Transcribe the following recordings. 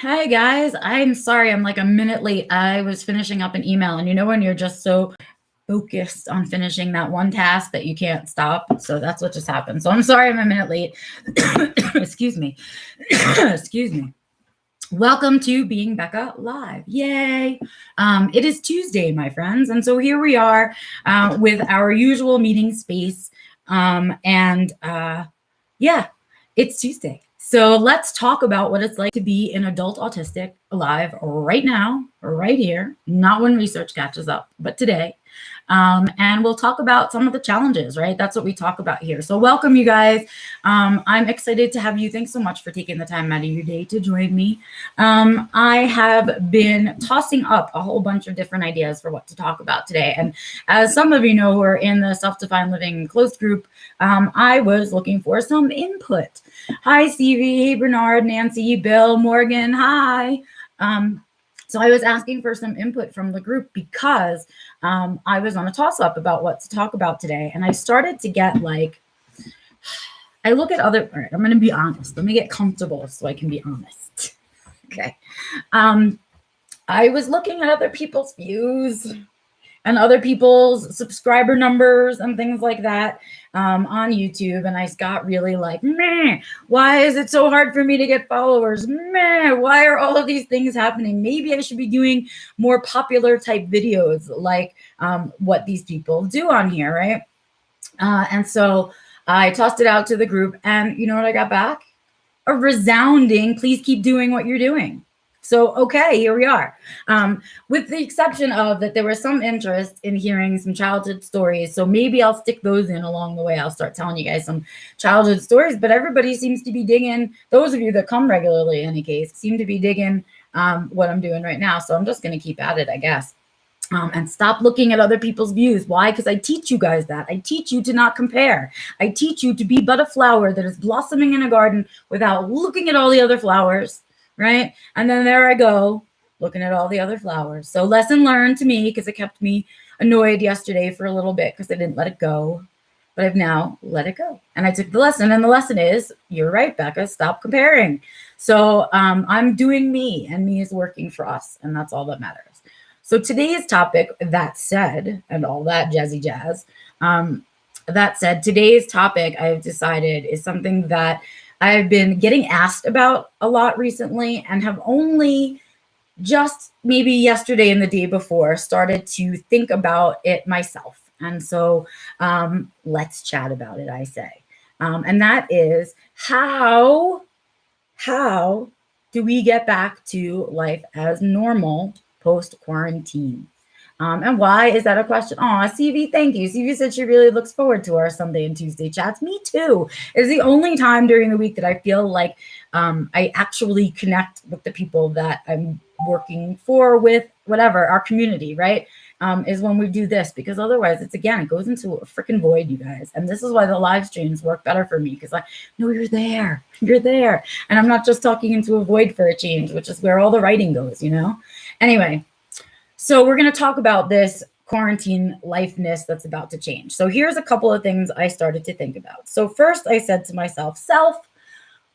Hi guys, I'm sorry I'm like a minute late. I was finishing up an email, and you know when you're just so focused on finishing that one task that you can't stop. So that's what just happened. So I'm sorry I'm a minute late. Excuse me. Excuse me. Welcome to Being Becca Live. Yay. It is Tuesday, my friends. And so here we are with our usual meeting space. Yeah, it's Tuesday. So let's talk about what it's like to be an adult autistic alive right now, right here, not when research catches up, but today. And we'll talk about some of the challenges, right? That's what we talk about here. So welcome, you guys. I'm excited to have you. Thanks so much for taking the time out of your day to join me. I have been tossing up a whole bunch of different ideas for what to talk about today. And as some of you know who are in the Self-Defined Living closed group, I was looking for some input. Hi, Stevie. Hey, Bernard, Nancy, Bill, Morgan. Hi. So I was asking for some input from the group because I was on a toss-up about what to talk about today. And I started to get like, I look at other, all right, I'm going to be honest. Let me get comfortable so I can be honest. Okay. I was looking at other people's views and other people's subscriber numbers and things like that on YouTube. And I got really like, meh, why is it so hard for me to get followers? Meh, why are all of these things happening? Maybe I should be doing more popular type videos like what these people do on here, right? And so I tossed it out to the group, and you know what I got back? A resounding, please keep doing what you're doing. So, okay, here we are. With the exception of that, there was some interest in hearing some childhood stories. So maybe I'll stick those in along the way. I'll start telling you guys some childhood stories, but everybody seems to be digging, those of you that come regularly in any case, seem to be digging what I'm doing right now. So I'm just going to keep at it, I guess. And stop looking at other people's views. Why? Because I teach you guys that. I teach you to not compare. I teach you to be but a flower that is blossoming in a garden without looking at all the other flowers, right? And then there I go, looking at all the other flowers. So lesson learned to me, because it kept me annoyed yesterday for a little bit because I didn't let it go. But I've now let it go. And I took the lesson. And the lesson is, you're right, Becca, stop comparing. So I'm doing me, and me is working for us. And that's all that matters. So today's topic, that said, and all that jazzy jazz, that said, today's topic I've decided is something that I've been getting asked about a lot recently, and have only just maybe yesterday and the day before started to think about it myself. And so let's chat about it, I say. And that is how do we get back to life as normal post-quarantine? And why is that a question? Oh, CV, thank you. CV said she really looks forward to our Sunday and Tuesday chats. Me too. It's the only time during the week that I feel like I actually connect with the people that I'm working for, with, whatever, our community, right? Is when we do this, because otherwise it goes into a freaking void, you guys. And this is why the live streams work better for me, because I know you're there. And I'm not just talking into a void for a change, which is where all the writing goes, you know? Anyway, so we're going to talk about this quarantine lifeness that's about to change. So here's a couple of things I started to think about. So first I said to myself,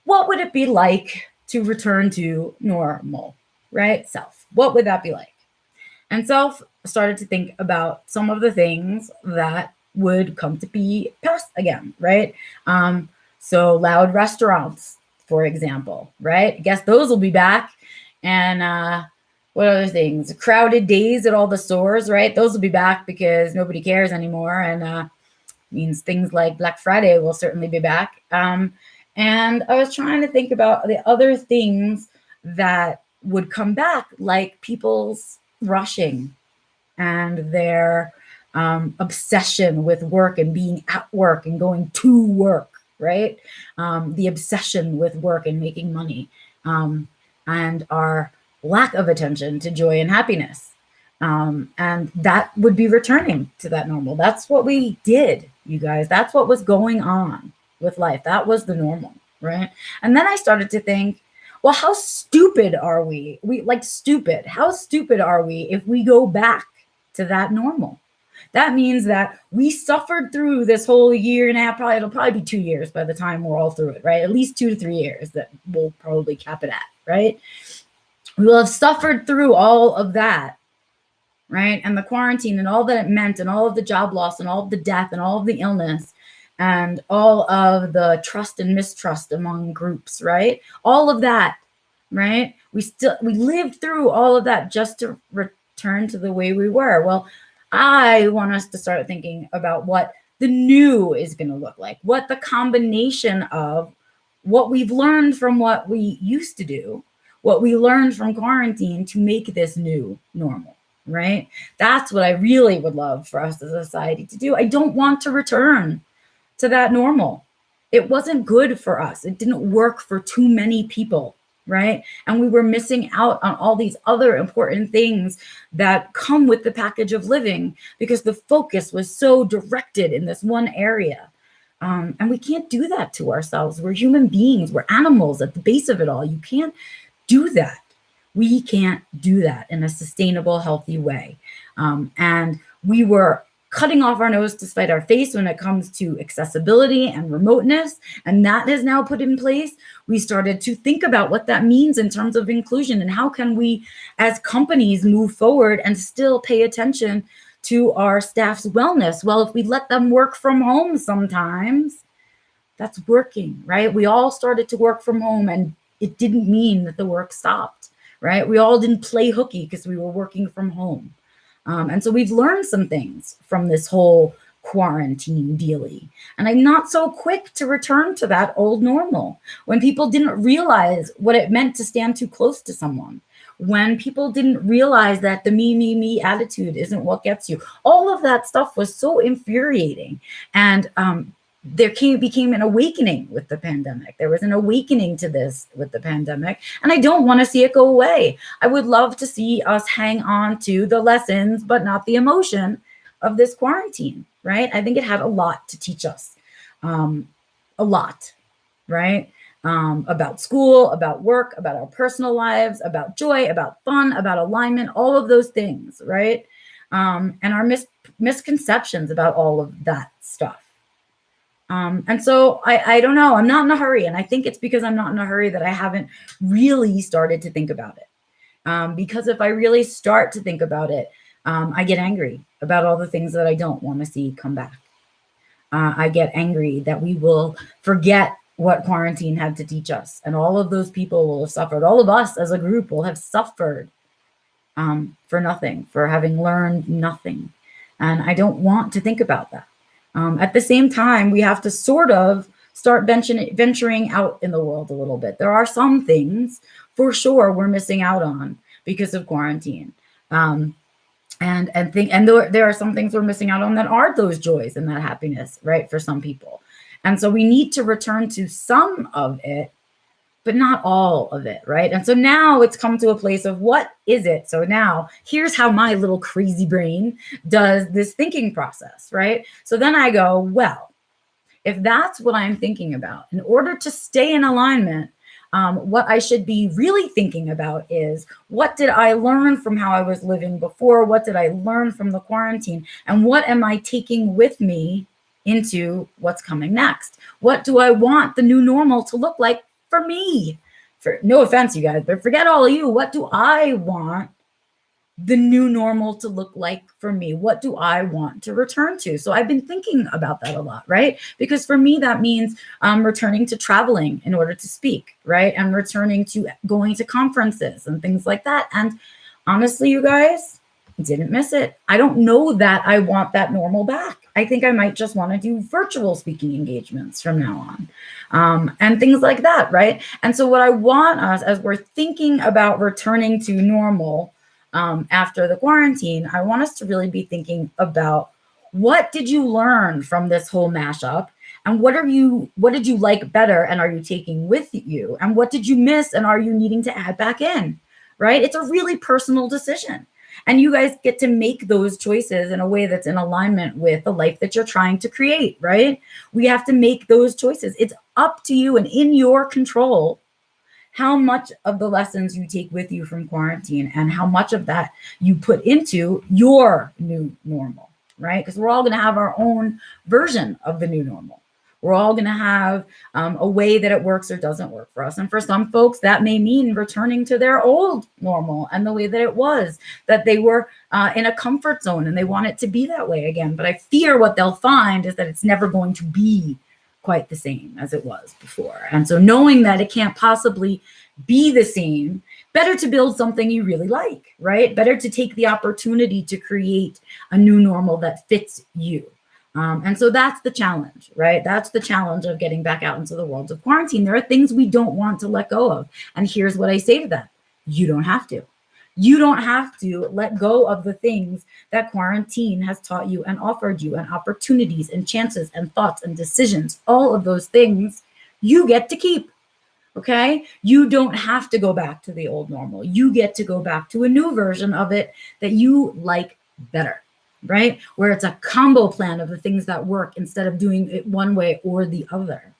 what would it be like to return to normal, right? Self, what would that be like? And self started to think about some of the things that would come to be past again, right? So loud restaurants, for example, right? I guess those will be back. And what other things? Crowded days at all the stores, right? Those will be back because nobody cares anymore. And means things like Black Friday will certainly be back. And I was trying to think about the other things that would come back, like people's rushing and their obsession with work and being at work and going to work, right? The obsession with work and making money, and our lack of attention to joy and happiness. And that would be returning to that normal. That's what we did, you guys. That's what was going on with life. That was the normal, right? And then I started to think, well, how stupid are we? Stupid. How stupid are we if we go back to that normal? That means that we suffered through this whole year and a half, it'll probably be 2 years by the time we're all through it, right? At least 2 to 3 years that we'll probably cap it at, right? We will have suffered through all of that, right? And the quarantine and all that it meant, and all of the job loss, and all of the death, and all of the illness, and all of the trust and mistrust among groups, right? All of that, right? We lived through all of that just to return to the way we were. Well, I want us to start thinking about what the new is going to look like, what the combination of what we've learned from what we used to do, what we learned from quarantine to make this new normal, right? That's what I really would love for us as a society to do. I don't want to return to that normal. It wasn't good for us. It didn't work for too many people, right? And we were missing out on all these other important things that come with the package of living because the focus was so directed in this one area. And we can't do that to ourselves. We're human beings. We're animals at the base of it all. You can't do that. We can't do that in a sustainable, healthy way. And we were cutting off our nose to spite our face when it comes to accessibility and remoteness. And that is now put in place. We started to think about what that means in terms of inclusion and how can we as companies move forward and still pay attention to our staff's wellness. Well, if we let them work from home sometimes, that's working, right? We all started to work from home and it didn't mean that the work stopped, right? We all didn't play hooky because we were working from home. And so we've learned some things from this whole quarantine dealy. And I'm not so quick to return to that old normal when people didn't realize what it meant to stand too close to someone, when people didn't realize that the me attitude isn't what gets you. All of that stuff was so infuriating. And there became an awakening with the pandemic. There was an awakening to this with the pandemic, and I don't want to see it go away. I would love to see us hang on to the lessons, but not the emotion of this quarantine, right? I think it had a lot to teach us, a lot, right? About school, about work, about our personal lives, about joy, about fun, about alignment, all of those things, right? And our misconceptions about all of that stuff. And so I don't know, I'm not in a hurry. And I think it's because I'm not in a hurry that I haven't really started to think about it. Because if I really start to think about it, I get angry about all the things that I don't want to see come back. I get angry that we will forget what quarantine had to teach us. And all of those people will have suffered. All of us as a group will have suffered for nothing, for having learned nothing. And I don't want to think about that. At the same time, we have to sort of start venturing out in the world a little bit. There are some things for sure we're missing out on because of quarantine. And there are some things we're missing out on that are those joys and that happiness, right, for some people. And so we need to return to some of it, but not all of it, right? And so now it's come to a place of what is it? So now here's how my little crazy brain does this thinking process, right? So then I go, well, if that's what I'm thinking about, in order to stay in alignment, what I should be really thinking about is, what did I learn from how I was living before? What did I learn from the quarantine? And what am I taking with me into what's coming next? What do I want the new normal to look like for me? For no offense, you guys, but forget all of you. What do I want the new normal to look like for me? What do I want to return to? So I've been thinking about that a lot, right? Because for me, that means returning to traveling in order to speak, right? And returning to going to conferences and things like that. And honestly, you guys, didn't miss it. I don't know that I want that normal back. I think I might just want to do virtual speaking engagements from now on, and things like that, right? And so what I want us, as we're thinking about returning to normal after the quarantine, I want us to really be thinking about, what did you learn from this whole mashup? And what did you like better and are you taking with you? And what did you miss and are you needing to add back in, right? It's a really personal decision. And you guys get to make those choices in a way that's in alignment with the life that you're trying to create, right? We have to make those choices. It's up to you and in your control how much of the lessons you take with you from quarantine and how much of that you put into your new normal, right? Because we're all going to have our own version of the new normal. We're all going to have a way that it works or doesn't work for us. And for some folks, that may mean returning to their old normal and the way that it was, that they were in a comfort zone and they want it to be that way again. But I fear what they'll find is that it's never going to be quite the same as it was before. And so knowing that it can't possibly be the same, better to build something you really like, right? Better to take the opportunity to create a new normal that fits you. And so that's the challenge, right? That's the challenge of getting back out into the world of quarantine. There are things we don't want to let go of. And here's what I say to that. You don't have to. You don't have to let go of the things that quarantine has taught you and offered you, and opportunities and chances and thoughts and decisions. All of those things you get to keep. Okay? You don't have to go back to the old normal. You get to go back to a new version of it that you like better, right? Where it's a combo plan of the things that work instead of doing it one way or the other,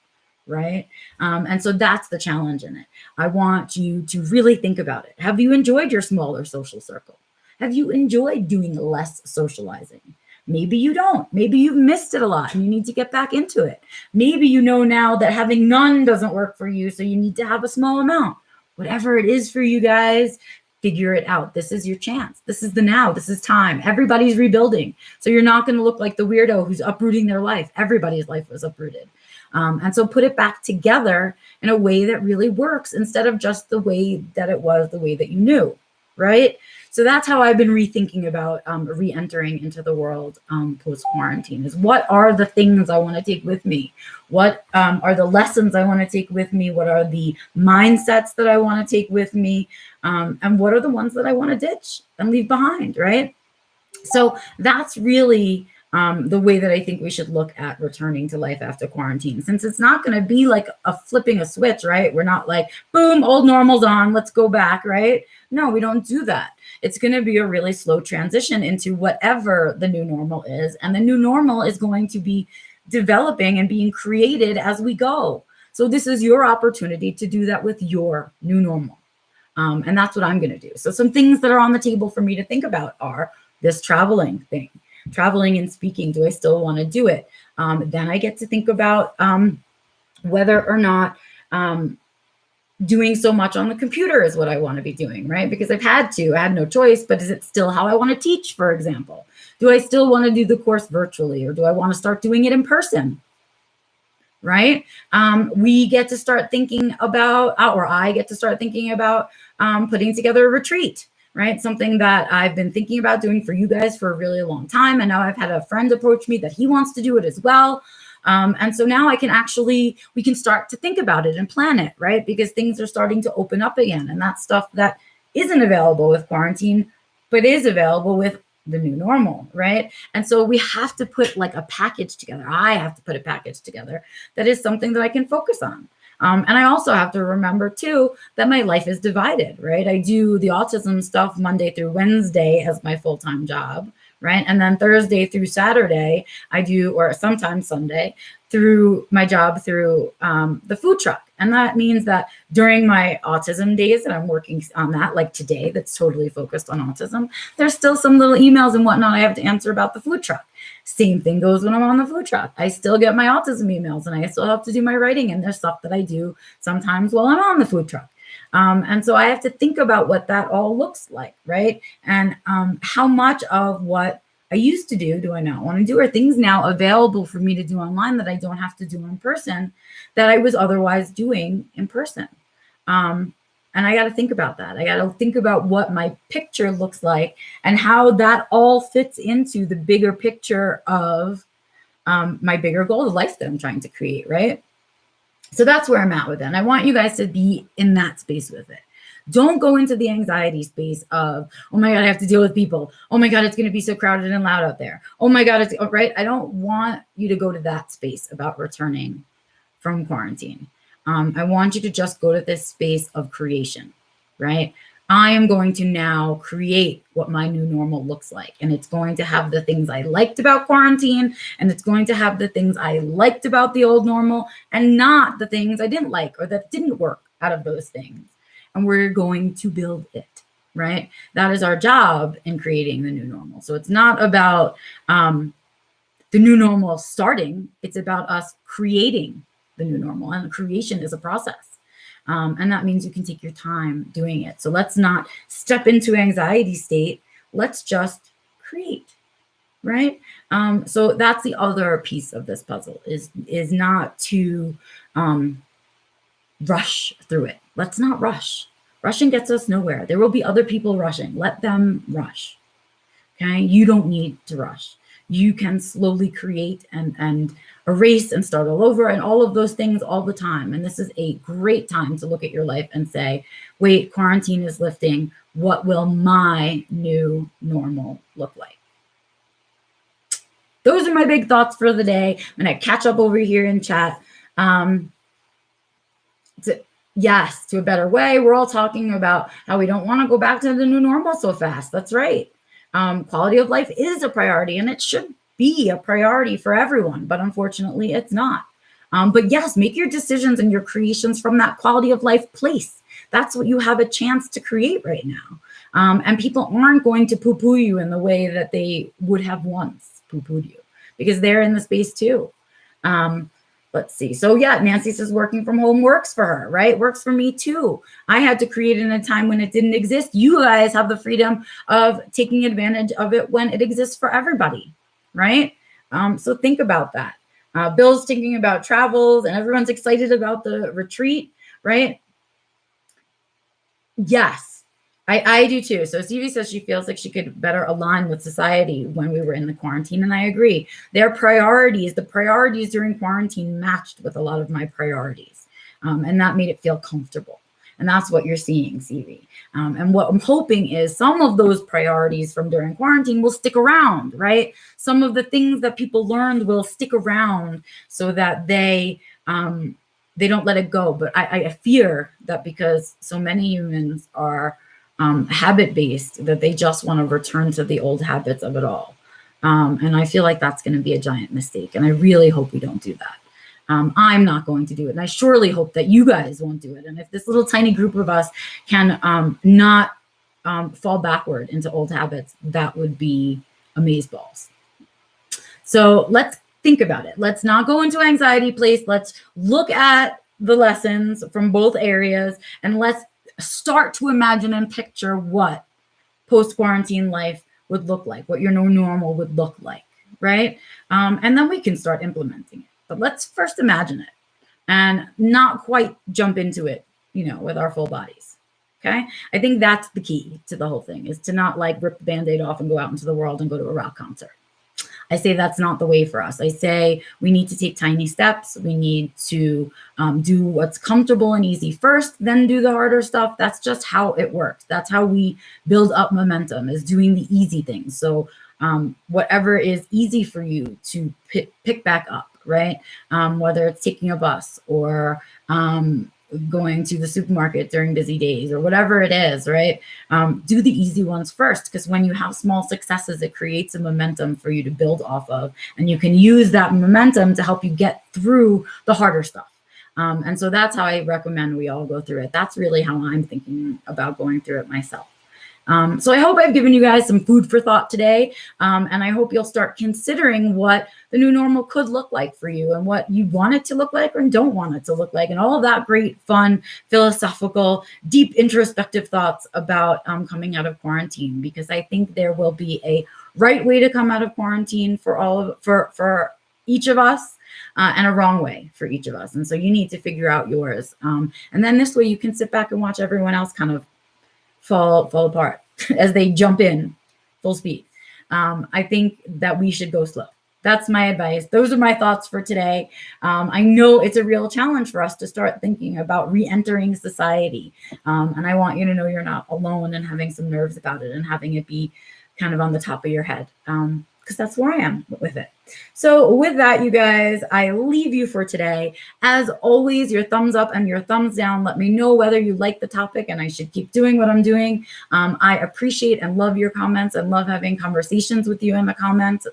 right? And so that's the challenge in it. I want you to really think about it. Have you enjoyed your smaller social circle? Have you enjoyed doing less socializing? Maybe you don't. Maybe you've missed it a lot and you need to get back into it. Maybe you know now that having none doesn't work for you, so you need to have a small amount. Whatever it is for you guys, figure it out. This is your chance. This is the now. This is time. Everybody's rebuilding. So you're not going to look like the weirdo who's uprooting their life. Everybody's life was uprooted. And so put it back together in a way that really works instead of just the way that it was, the way that you knew, right? So that's how I've been rethinking about re-entering into the world post-quarantine, is what are the things I want to take with me? What are the lessons I want to take with me? What are the mindsets that I want to take with me? And what are the ones that I want to ditch and leave behind, right? So that's really the way that I think we should look at returning to life after quarantine, since it's not going to be like a flipping a switch, right? We're not like, boom, old normal's on, let's go back, right? No, we don't do that. It's going to be a really slow transition into whatever the new normal is. And the new normal is going to be developing and being created as we go. So this is your opportunity to do that with your new normal. And that's what I'm going to do. So some things that are on the table for me to think about are this traveling thing. Traveling and speaking, do I still want to do it? Then I get to think about whether or not doing so much on the computer is what I want to be doing, right? Because I had no choice, but is it still how I want to teach, for example? Do I still want to do the course virtually, or do I want to start doing it in person? Right? We get to start thinking about, or I get to start thinking about putting together a retreat, right? Something that I've been thinking about doing for you guys for a really long time. And now I've had a friend approach me that he wants to do it as well. And so now we can start to think about it and plan it, right? Because things are starting to open up again. And that's stuff that isn't available with quarantine, but is available with the new normal, right? And so we have to put like a package together. I have to put a package together that is something that I can focus on. And I also have to remember too that my life is divided, right? I do the autism stuff Monday through Wednesday as my full-time job, right? And then Thursday through Saturday, I do, or sometimes Sunday, through my job through the food truck. And that means that during my autism days that I'm working on that, like today, that's totally focused on autism, there's still some little emails and whatnot I have to answer about the food truck. Same thing goes when I'm on the food truck. I still get my autism emails and I still have to do my writing, and there's stuff that I do sometimes while I'm on the food truck. And so I have to think about what that all looks like, right? And how much of what I used to do I not want to do? Are things now available for me to do online that I don't have to do in person that I was otherwise doing in person? And I got to think about that. I got to think about what my picture looks like and how that all fits into the bigger picture of my bigger goal, the life that I'm trying to create, right? So that's where I'm at with it. And I want you guys to be in that space with it. Don't go into the anxiety space of, oh my God, I have to deal with people. Oh my God, it's going to be so crowded and loud out there. Oh my God, it's right. I don't want you to go to that space about returning from quarantine. I want you to just go to this space of creation, right? I am going to now create what my new normal looks like. And it's going to have the things I liked about quarantine, and it's going to have the things I liked about the old normal, and not the things I didn't like or that didn't work out of those things. And we're going to build it, right? That is our job in creating the new normal. So it's not about the new normal starting. It's about us creating the new normal, and the creation is a process. And that means you can take your time doing it. So let's not step into anxiety state. Let's just create, right? So that's the other piece of this puzzle, is not to rush through it. Let's not rush. Rushing gets us nowhere. There will be other people rushing. Let them rush. Okay? You don't need to rush. You can slowly create and erase and start all over and all of those things all the time. And this is a great time to look at your life and say, wait, quarantine is lifting. What will my new normal look like? Those are my big thoughts for the day. I'm going to catch up over here in chat. Yes, to a better way. We're all talking about how we don't want to go back to the new normal so fast. That's right. Quality of life is a priority, and it should be a priority for everyone, but unfortunately it's not. But yes, make your decisions and your creations from that quality of life place. That's what you have a chance to create right now. And people aren't going to poo-poo you in the way that they would have once poo-pooed you, because they're in the space too. Let's see. So yeah, Nancy says working from home works for her, right? Works for me too. I had to create in a time when it didn't exist. You guys have the freedom of taking advantage of it when it exists for everybody, right? So think about that. Bill's thinking about travels and everyone's excited about the retreat, right? Yes, I do too. So Stevie says she feels like she could better align with society when we were in the quarantine. And I agree. Their priorities, the priorities during quarantine matched with a lot of my priorities. And that made it feel comfortable. And that's what you're seeing, Stevie. And what I'm hoping is some of those priorities from during quarantine will stick around, right? Some of the things that people learned will stick around so that they don't let it go. But I fear that because so many humans are habit-based, that they just want to return to the old habits of it all. And I feel like that's going to be a giant mistake. And I really hope we don't do that. I'm not going to do it. And I surely hope that you guys won't do it. And if this little tiny group of us can not fall backward into old habits, that would be amazeballs. So let's think about it. Let's not go into anxiety place. Let's look at the lessons from both areas, and let's start to imagine and picture what post-quarantine life would look like, what your new normal would look like, right? And then we can start implementing it. But let's first imagine it and not quite jump into it, with our full bodies, okay? I think that's the key to the whole thing, is to not like rip the Band-Aid off and go out into the world and go to a rock concert. I say that's not the way for us. I say we need to take tiny steps. We need to do what's comfortable and easy first, then do the harder stuff. That's just how it works. That's how we build up momentum, is doing the easy things. So whatever is easy for you to pick back up, right? Whether it's taking a bus or going to the supermarket during busy days or whatever it is, right? Do the easy ones first, because when you have small successes, it creates a momentum for you to build off of, and you can use that momentum to help you get through the harder stuff. And so that's how I recommend we all go through it. That's really how I'm thinking about going through it myself. So I hope I've given you guys some food for thought today. And I hope you'll start considering what the new normal could look like for you, and what you want it to look like or don't want it to look like, and all of that great, fun, philosophical, deep, introspective thoughts about coming out of quarantine, because I think there will be a right way to come out of quarantine for each of us, and a wrong way for each of us. And so you need to figure out yours. And then this way you can sit back and watch everyone else kind of fall apart as they jump in full speed. I think that we should go slow. That's my advice. Those are my thoughts for today. I know it's a real challenge for us to start thinking about re-entering society. And I want you to know you're not alone in having some nerves about it and having it be kind of on the top of your head, because that's where I am with it. So with that, you guys, I leave you for today. As always, your thumbs up and your thumbs down. Let me know whether you like the topic and I should keep doing what I'm doing. I appreciate and love your comments and love having conversations with you in the comments.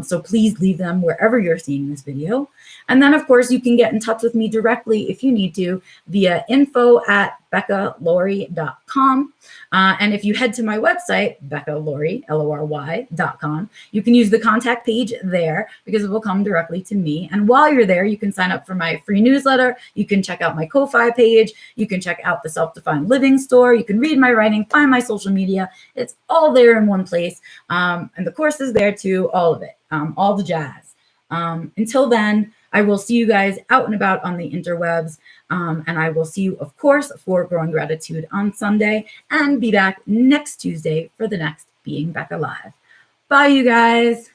So please leave them wherever you're seeing this video. And then, of course, you can get in touch with me directly if you need to via info@beccalory.com. And if you head to my website, beccalory, Lory.com, you can use the contact page there because it will come directly to me. And while you're there, you can sign up for my free newsletter. You can check out my Ko-Fi page. You can check out the Self-Defined Living store. You can read my writing, find my social media. It's all there in one place. And the course is there too, all of it, all the jazz. Until then, I will see you guys out and about on the interwebs. And I will see you, of course, for Growing Gratitude on Sunday and be back next Tuesday for the next Being Becca Live. Bye, you guys.